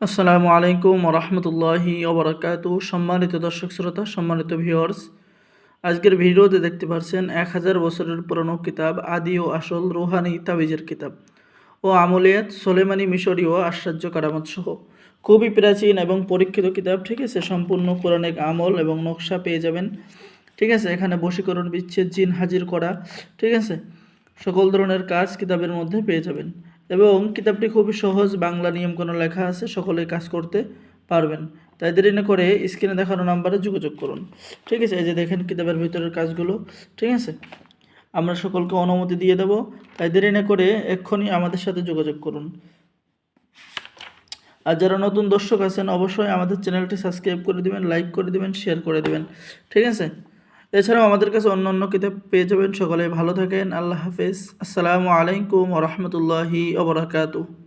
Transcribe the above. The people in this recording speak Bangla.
আসসালামু আলাইকুম রহমতুল্লাহি ওবরাকাতু। সম্মানিত দর্শক শ্রোতা, সম্মানিত ভিউয়ার্স, আজকের ভিডিওতে দেখতে পাচ্ছেন 1000 বছরের পুরনো কিতাব আদি ও আসল রুহানি তাবিজের কিতাব ও আমলিয়াত সোলেমানি মিশরীয় আশ্চর্য কারামত সহ খুবই প্রাচীন এবং পরীক্ষিত কিতাব। ঠিক আছে, সম্পূর্ণ কোরআনিক আমল এবং নকশা পেয়ে যাবেন। ঠিক আছে, এখানে বশীকরণ, বিচ্ছেদ, জিন হাজির করা, ঠিক আছে, সকল ধরনের কাজ কিতাবের মধ্যে পেয়ে যাবেন। এবং কিতাবটি খুবই সহজ, বাংলা নিয়মকানুন লেখা আছে, সকলেই কাজ করতে পারবেন। তাই দেরি না করে স্ক্রিনে দেখানো নাম্বারে যোগাযোগ করুন। ঠিক আছে, এই যে দেখেন কিতাবের ভিতরের কাজগুলো। ঠিক আছে, আমরা সকলকে অনুমতি দিয়ে দেব, তাই দেরি না করে এক্ষুনি আমাদের সাথে যোগাযোগ করুন। আর যারা নতুন দর্শক আছেন অবশ্যই আমাদের চ্যানেলটি সাবস্ক্রাইব করে দিবেন, লাইক করে দিবেন, শেয়ার করে দিবেন। ঠিক আছে, এছাড়াও আমাদের কাছে অন্য অন্য কিতাব পেয়ে যাবেন। সকলে ভালো থাকেন, আল্লাহ হাফেজ, আসসালামু আলাইকুম ওয়া রাহমাতুল্লাহি ওয়া বারাকাতুহু।